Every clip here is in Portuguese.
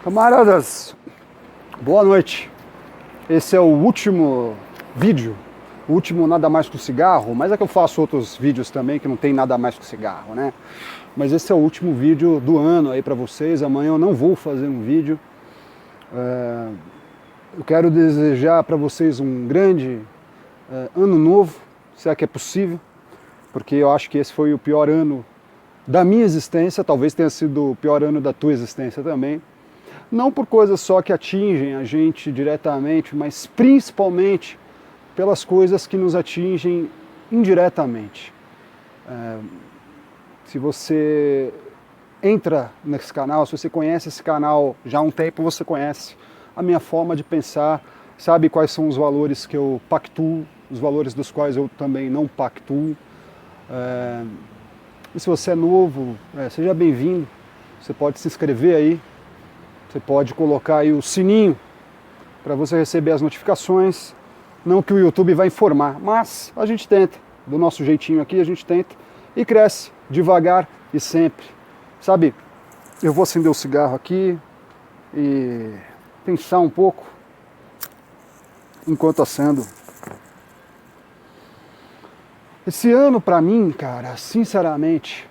Camaradas, boa noite. Esse é o último vídeo, o último Nada Mais Com Cigarro, mas é que eu faço outros vídeos também que não tem nada mais com cigarro, né? Mas esse é o último vídeo do ano aí pra vocês. Amanhã eu não vou fazer um vídeo. Eu quero desejar pra vocês um grande ano novo, se é que é possível, porque eu acho que esse foi o pior ano da minha existência, talvez tenha sido o pior ano da tua existência também. Não por coisas só que atingem a gente diretamente, mas principalmente pelas coisas que nos atingem indiretamente. Se você entra nesse canal, se você conhece esse canal já há um tempo, você conhece a minha forma de pensar, sabe quais são os valores que eu pactuo, os valores dos quais eu também não pactuo. E se você é novo, seja bem-vindo, você pode se inscrever aí, você pode colocar aí o sininho para você receber as notificações, não que o YouTube vai informar, mas a gente tenta, do nosso jeitinho aqui a gente tenta e cresce devagar e sempre. Sabe, eu vou acender o cigarro aqui e pensar um pouco enquanto acendo. Esse ano pra mim, cara, sinceramente,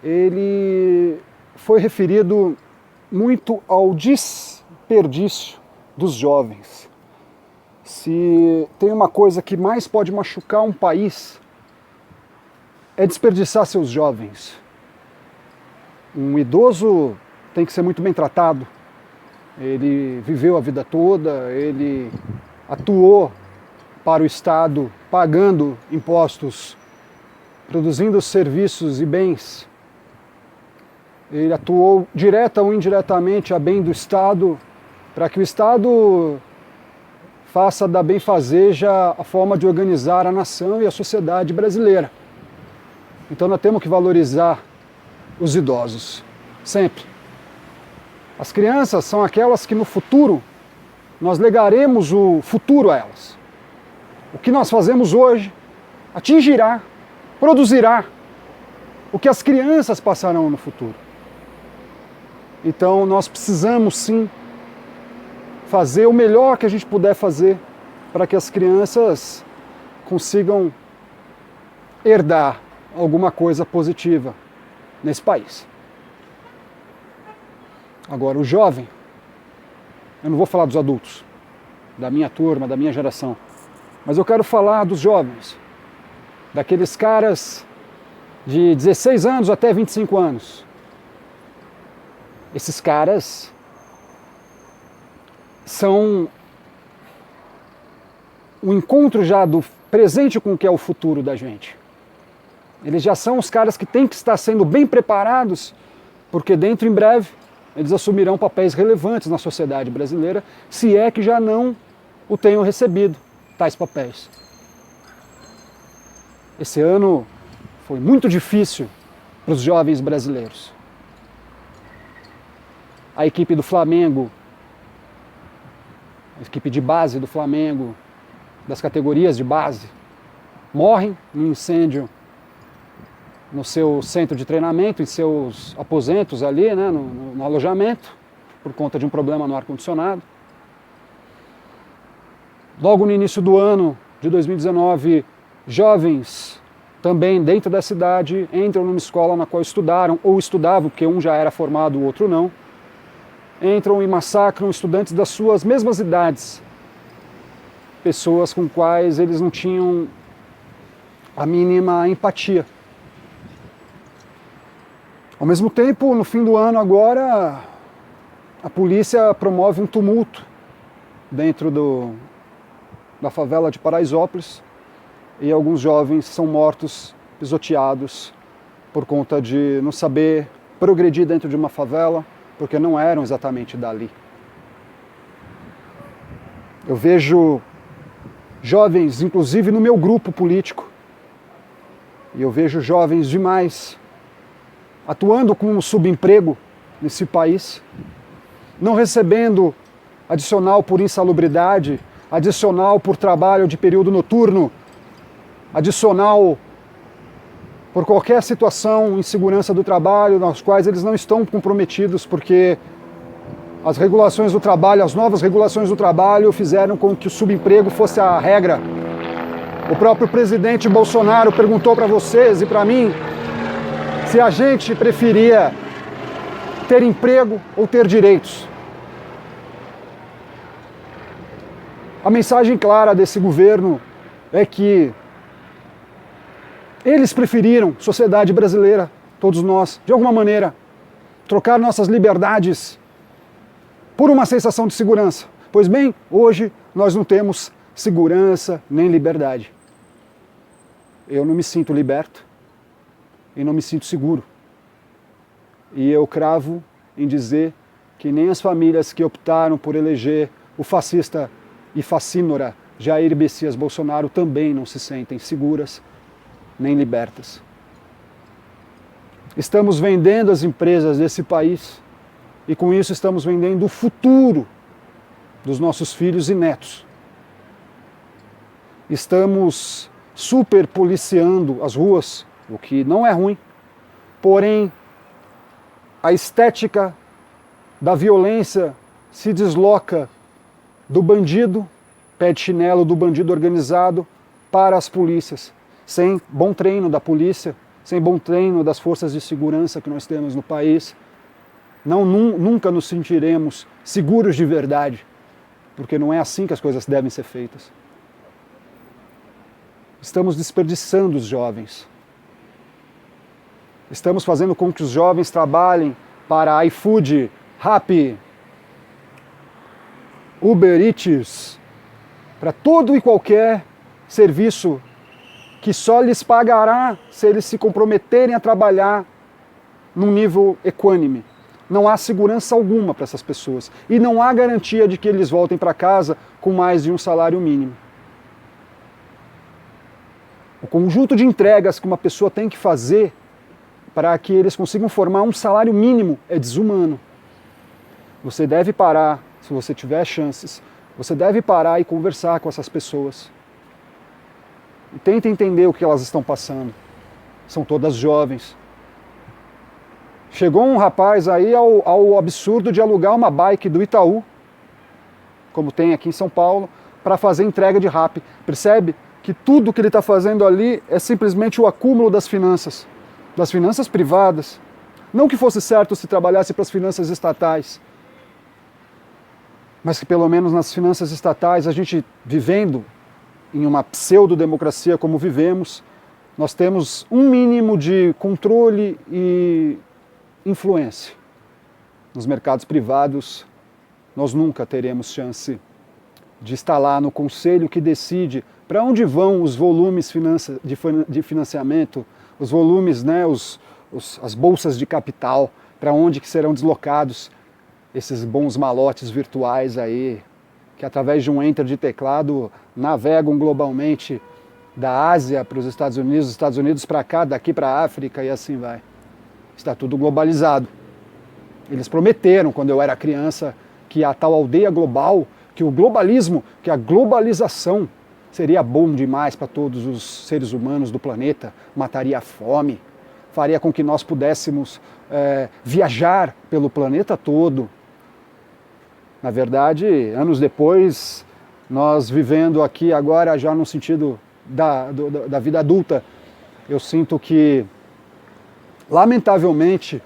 ele foi referido muito ao desperdício dos jovens. Se tem uma coisa que mais pode machucar um país, é desperdiçar seus jovens. Um idoso tem que ser muito bem tratado, ele viveu a vida toda, ele atuou para o Estado, pagando impostos, produzindo serviços e bens. Ele atuou direta ou indiretamente a bem do Estado, para que o Estado faça da benfazeja a forma de organizar a nação e a sociedade brasileira. Então nós temos que valorizar os idosos, sempre. As crianças são aquelas que no futuro nós legaremos o futuro a elas. O que nós fazemos hoje atingirá, produzirá o que as crianças passarão no futuro. Então nós precisamos sim fazer o melhor que a gente puder fazer para que as crianças consigam herdar alguma coisa positiva nesse país. Agora, o jovem, eu não vou falar dos adultos, da minha turma, da minha geração, mas eu quero falar dos jovens, daqueles caras de 16 anos até 25 anos. Esses caras são o encontro já do presente com o que é o futuro da gente. Eles já são os caras que têm que estar sendo bem preparados, porque dentro em breve eles assumirão papéis relevantes na sociedade brasileira, se é que já não o tenham recebido, tais papéis. Esse ano foi muito difícil para os jovens brasileiros. A equipe do Flamengo, a equipe de base do Flamengo, das categorias de base, morrem num incêndio no seu centro de treinamento, em seus aposentos ali, né, no alojamento, por conta de um problema no ar-condicionado. Logo no início do ano de 2019, jovens também dentro da cidade entram numa escola na qual estudaram, ou estudavam, porque um já era formado, o outro não, entram e massacram estudantes das suas mesmas idades, pessoas com quais eles não tinham a mínima empatia. Ao mesmo tempo, no fim do ano agora, a polícia promove um tumulto dentro da favela de Paraisópolis e alguns jovens são mortos, pisoteados, por conta de não saber progredir dentro de uma favela, porque não eram exatamente dali. Eu vejo jovens, inclusive no meu grupo político, e eu vejo jovens demais atuando como subemprego nesse país, não recebendo adicional por insalubridade, adicional por trabalho de período noturno, adicional por qualquer situação em segurança do trabalho, nas quais eles não estão comprometidos, porque As regulações do trabalho, as novas regulações do trabalho fizeram com que o subemprego fosse a regra. O próprio presidente Bolsonaro perguntou para vocês e para mim se a gente preferia ter emprego ou ter direitos. A mensagem clara desse governo é que eles preferiram, sociedade brasileira, todos nós, de alguma maneira, trocar nossas liberdades por uma sensação de segurança. Pois bem, hoje nós não temos segurança nem liberdade. Eu não me sinto liberto e não me sinto seguro. E eu cravo em dizer que nem as famílias que optaram por eleger o fascista e facínora Jair Messias Bolsonaro também não se sentem seguras nem libertas. Estamos vendendo as empresas desse país e com isso estamos vendendo o futuro dos nossos filhos e netos. Estamos superpoliciando as ruas, o que não é ruim, porém a estética da violência se desloca do bandido, pé de chinelo do bandido organizado, para as polícias, sem bom treino da polícia, sem bom treino das forças de segurança que nós temos no país. Nunca nos sentiremos seguros de verdade, porque não é assim que as coisas devem ser feitas. Estamos desperdiçando os jovens. Estamos fazendo com que os jovens trabalhem para iFood, Rappi, Uber Eats, para todo e qualquer serviço que só lhes pagará se eles se comprometerem a trabalhar num nível equânime. Não há segurança alguma para essas pessoas. E não há garantia de que eles voltem para casa com mais de um salário mínimo. O conjunto de entregas que uma pessoa tem que fazer para que eles consigam formar um salário mínimo é desumano. Você deve parar, se você tiver chances, você deve parar e conversar com essas pessoas. E tente entender o que elas estão passando. São todas jovens. Chegou um rapaz aí ao absurdo de alugar uma bike do Itaú, como tem aqui em São Paulo, para fazer entrega de Rappi. Percebe que tudo que ele está fazendo ali é simplesmente o acúmulo das finanças privadas. Não que fosse certo se trabalhasse para as finanças estatais, mas que pelo menos nas finanças estatais, a gente vivendo em uma pseudo-democracia como vivemos, nós temos um mínimo de controle e influência. Nos mercados privados, nós nunca teremos chance de estar lá no conselho que decide para onde vão os volumes de financiamento, os volumes, né, as bolsas de capital, para onde que serão deslocados esses bons malotes virtuais aí, que através de um enter de teclado navegam globalmente da Ásia para os Estados Unidos para cá, daqui para a África e assim vai. Está tudo globalizado. Eles prometeram, quando eu era criança, que a tal aldeia global, que o globalismo, que a globalização seria bom demais para todos os seres humanos do planeta, mataria a fome, faria com que nós pudéssemos viajar pelo planeta todo. Na verdade, anos depois, nós vivendo aqui agora já no sentido da vida adulta, eu sinto que, lamentavelmente,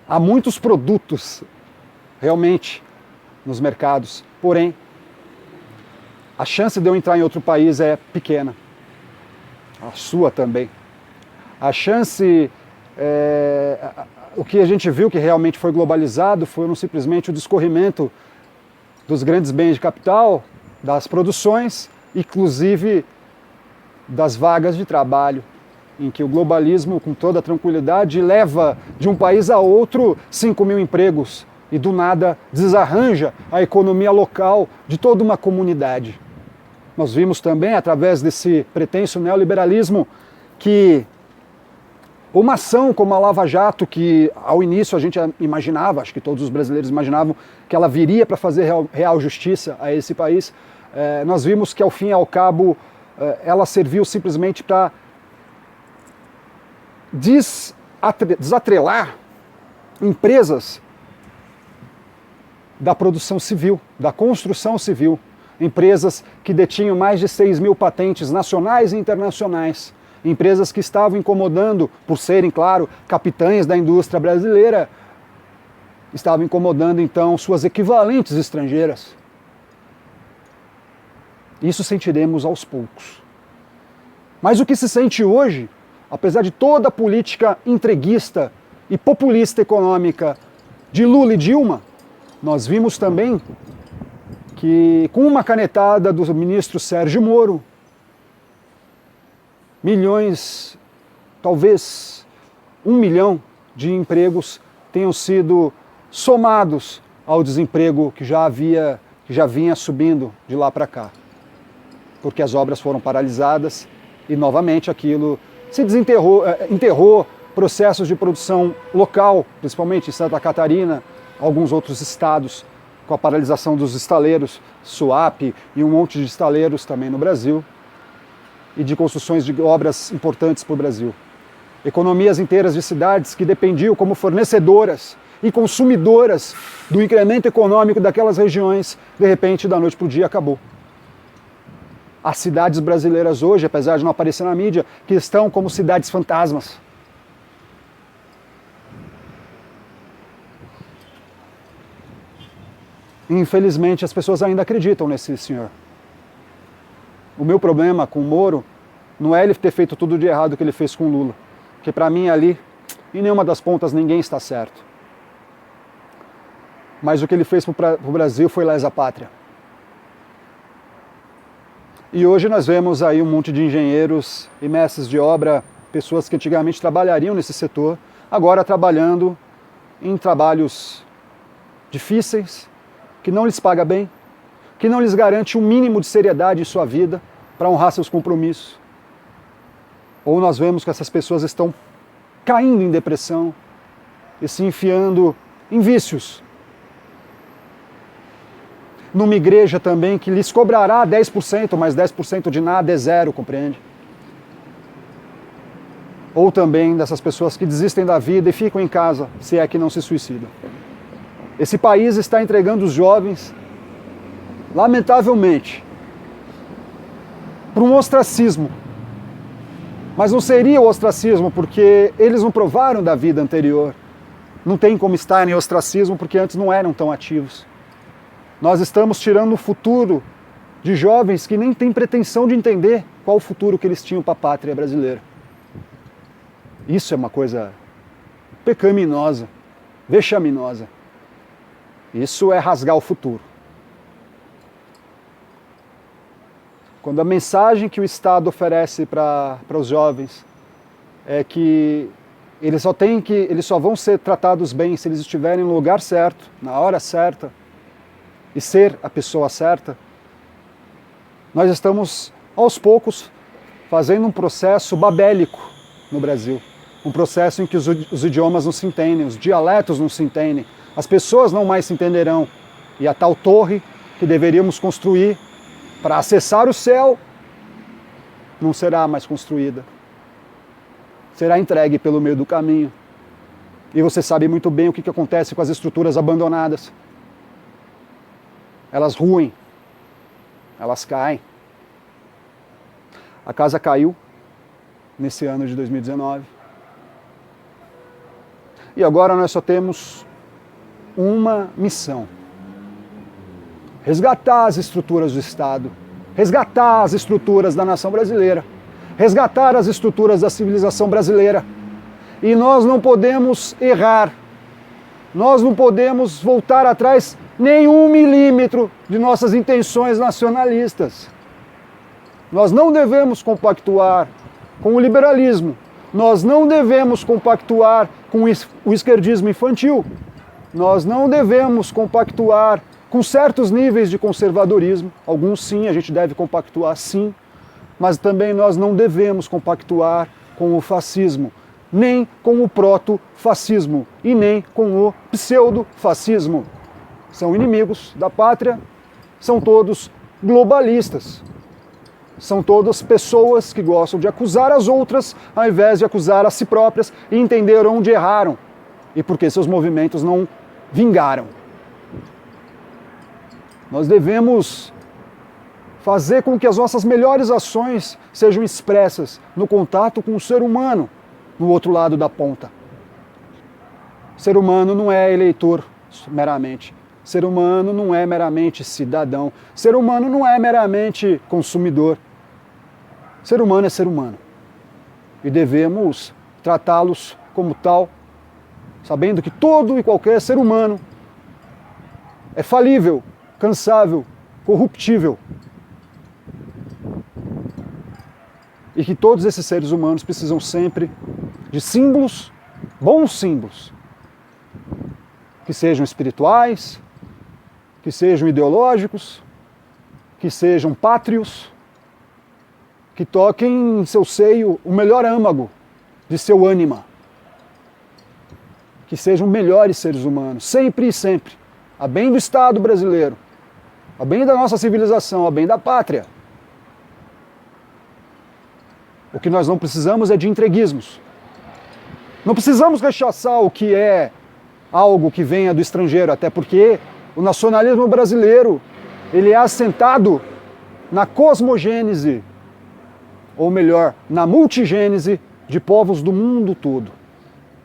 há muitos produtos realmente nos mercados, porém, a chance de eu entrar em outro país é pequena. A sua também. A chance, o que a gente viu que realmente foi globalizado foram simplesmente o discorrimento dos grandes bens de capital, das produções, inclusive das vagas de trabalho, em que o globalismo, com toda a tranquilidade, leva de um país a outro 5 mil empregos e do nada desarranja a economia local de toda uma comunidade. Nós vimos também, através desse pretenso neoliberalismo, que uma ação como a Lava Jato, que ao início a gente imaginava, acho que todos os brasileiros imaginavam, que ela viria para fazer real justiça a esse país, nós vimos que ao fim e ao cabo ela serviu simplesmente para desatrelar empresas da produção civil, da construção civil. Empresas que detinham mais de 6.000 patentes nacionais e internacionais. Empresas que estavam incomodando, por serem, claro, capitães da indústria brasileira, estavam incomodando então suas equivalentes estrangeiras. Isso sentiremos aos poucos. Mas o que se sente hoje, apesar de toda a política entreguista e populista econômica de Lula e Dilma, nós vimos também que, com uma canetada do ministro Sérgio Moro, milhões, talvez 1 milhão de empregos tenham sido somados ao desemprego que já vinha subindo de lá para cá. Porque as obras foram paralisadas e, novamente, aquilo se desenterrou, enterrou processos de produção local, principalmente em Santa Catarina, alguns outros estados, com a paralisação dos estaleiros, Suape e um monte de estaleiros também no Brasil, e de construções de obras importantes para o Brasil. Economias inteiras de cidades que dependiam como fornecedoras e consumidoras do incremento econômico daquelas regiões, de repente, da noite para o dia, acabou. As cidades brasileiras hoje, apesar de não aparecer na mídia, que estão como cidades fantasmas. Infelizmente, as pessoas ainda acreditam nesse senhor. O meu problema com o Moro não é ele ter feito tudo de errado que ele fez com o Lula. Porque para mim ali, em nenhuma das pontas, ninguém está certo. Mas o que ele fez para o Brasil foi lesa pátria. E hoje nós vemos aí um monte de engenheiros e mestres de obra, pessoas que antigamente trabalhariam nesse setor, agora trabalhando em trabalhos difíceis, que não lhes paga bem, que não lhes garante um mínimo de seriedade em sua vida para honrar seus compromissos. Ou nós vemos que essas pessoas estão caindo em depressão e se enfiando em vícios. Numa igreja também que lhes cobrará 10%, mas 10% de nada é zero, compreende? Ou também dessas pessoas que desistem da vida e ficam em casa, se é que não se suicidam. Esse país está entregando os jovens, lamentavelmente, para um ostracismo. Mas não seria o ostracismo porque eles não provaram da vida anterior. Não tem como estar em ostracismo porque antes não eram tão ativos. Nós estamos tirando o futuro de jovens que nem têm pretensão de entender qual o futuro que eles tinham para a pátria brasileira. Isso é uma coisa pecaminosa, vexaminosa. Isso é rasgar o futuro. Quando a mensagem que o Estado oferece para os jovens é que eles só vão ser tratados bem se eles estiverem no lugar certo, na hora certa, e ser a pessoa certa, nós estamos, aos poucos, fazendo um processo babélico no Brasil. Um processo em que os idiomas não se entendem, os dialetos não se entendem, as pessoas não mais se entenderão. E a tal torre que deveríamos construir para acessar o céu não será mais construída. Será entregue pelo meio do caminho. E você sabe muito bem o que acontece com as estruturas abandonadas. Elas ruem, elas caem. A casa caiu nesse ano de 2019. E agora nós só temos uma missão: resgatar as estruturas do Estado, resgatar as estruturas da nação brasileira, resgatar as estruturas da civilização brasileira. E nós não podemos errar, nós não podemos voltar atrás nem 1 milímetro de nossas intenções nacionalistas. Nós não devemos compactuar com o liberalismo, nós não devemos compactuar com o esquerdismo infantil, nós não devemos compactuar com certos níveis de conservadorismo, alguns sim, a gente deve compactuar sim, mas também nós não devemos compactuar com o fascismo, nem com o proto-fascismo e nem com o pseudo-fascismo. São inimigos da pátria, são todos globalistas. São todas pessoas que gostam de acusar as outras ao invés de acusar a si próprias e entender onde erraram e por que seus movimentos não vingaram. Nós devemos fazer com que as nossas melhores ações sejam expressas no contato com o ser humano no outro lado da ponta. O ser humano não é eleitor meramente. O ser humano não é meramente cidadão. O ser humano não é meramente consumidor. O ser humano é ser humano. E devemos tratá-los como tal, sabendo que todo e qualquer ser humano é falível, cansável, corruptível. E que todos esses seres humanos precisam sempre de símbolos, bons símbolos, que sejam espirituais, que sejam ideológicos, que sejam pátrios, que toquem em seu seio o melhor âmago de seu ânima, que sejam melhores seres humanos, sempre e sempre, a bem do Estado brasileiro, a bem da nossa civilização, a bem da pátria. O que nós não precisamos é de entreguismos. Não precisamos rechaçar o que é algo que venha do estrangeiro, até porque o nacionalismo brasileiro, ele é assentado na cosmogênese, ou melhor, na multigênese de povos do mundo todo.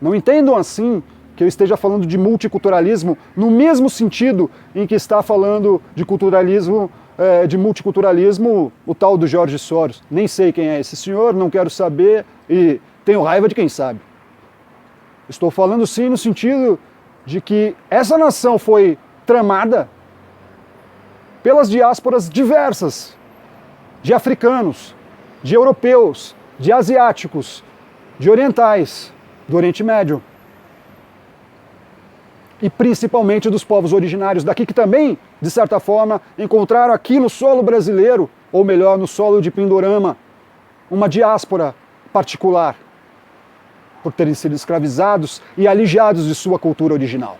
Não entendam assim que eu esteja falando de multiculturalismo no mesmo sentido em que está falando de culturalismo, de multiculturalismo, o tal do Jorge Soros. Nem sei quem é esse senhor, não quero saber e tenho raiva de quem sabe. Estou falando sim no sentido de que essa nação foi tramada pelas diásporas diversas, de africanos, de europeus, de asiáticos, de orientais, do Oriente Médio. E principalmente dos povos originários daqui, que também, de certa forma, encontraram aqui no solo brasileiro, ou melhor, no solo de Pindorama, uma diáspora particular, por terem sido escravizados e alijados de sua cultura original.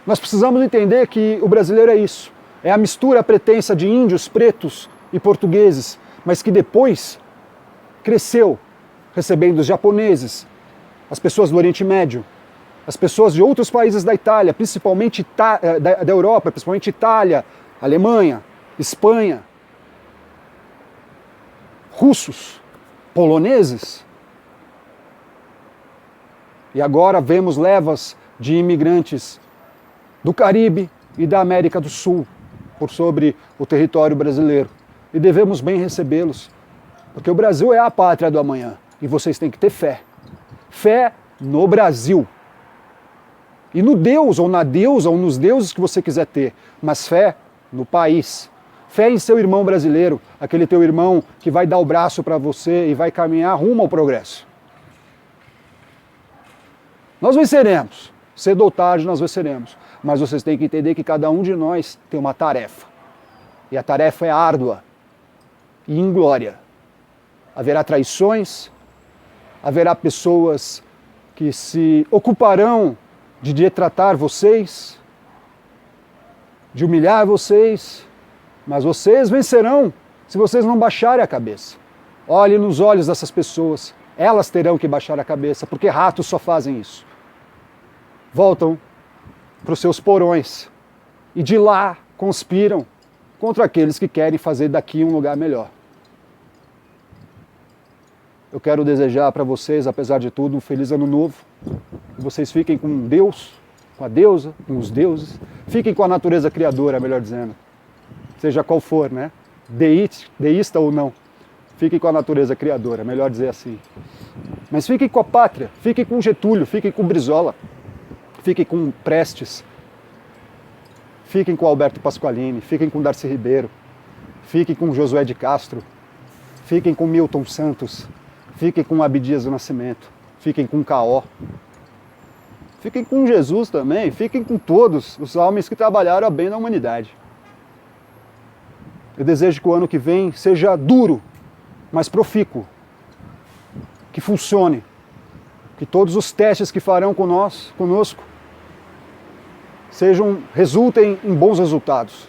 Nós precisamos entender que o brasileiro é isso, é a mistura pretensa de índios, pretos e portugueses, mas que depois cresceu, recebendo os japoneses, as pessoas do Oriente Médio, as pessoas de outros países da Itália, principalmente da Europa, principalmente Itália, Alemanha, Espanha, russos, poloneses. E agora vemos levas de imigrantes do Caribe e da América do Sul por sobre o território brasileiro. E devemos bem recebê-los, porque o Brasil é a pátria do amanhã e vocês têm que ter fé. Fé no Brasil. E no Deus, ou na deusa, ou nos deuses que você quiser ter, mas fé no país. Fé em seu irmão brasileiro, aquele teu irmão que vai dar o braço para você e vai caminhar rumo ao progresso. Nós venceremos, cedo ou tarde nós venceremos, mas vocês têm que entender que cada um de nós tem uma tarefa. E a tarefa é árdua e inglória. Haverá traições, haverá pessoas que se ocuparão de detratar vocês, de humilhar vocês, mas vocês vencerão se vocês não baixarem a cabeça. Olhe nos olhos dessas pessoas, elas terão que baixar a cabeça, porque ratos só fazem isso. Voltam para os seus porões e de lá conspiram contra aqueles que querem fazer daqui um lugar melhor. Eu quero desejar para vocês, apesar de tudo, um feliz ano novo. Que vocês fiquem com Deus, com a deusa, com os deuses. Fiquem com a natureza criadora, melhor dizendo. Seja qual for, né? Deísta ou não. Fiquem com a natureza criadora, melhor dizer assim. Mas fiquem com a pátria, fiquem com Getúlio, fiquem com Brizola, fiquem com Prestes, fiquem com Alberto Pasqualini, fiquem com Darcy Ribeiro, fiquem com Josué de Castro, fiquem com Milton Santos, fiquem com Abdias do Nascimento, fiquem com K.O., fiquem com Jesus também, fiquem com todos os homens que trabalharam a bem da humanidade. Eu desejo que o ano que vem seja duro, mas profícuo, que funcione, que todos os testes que farão conosco resultem em bons resultados.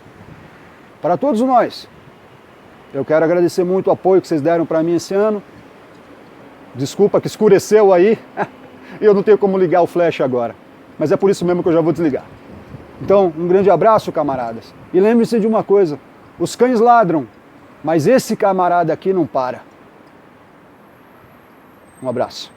Para todos nós, eu quero agradecer muito o apoio que vocês deram para mim esse ano. Desculpa que escureceu aí, e eu não tenho como ligar o flash agora, mas é por isso mesmo que eu já vou desligar. Então, um grande abraço, camaradas. E lembre-se de uma coisa, os cães ladram, mas esse camarada aqui não para. Um abraço.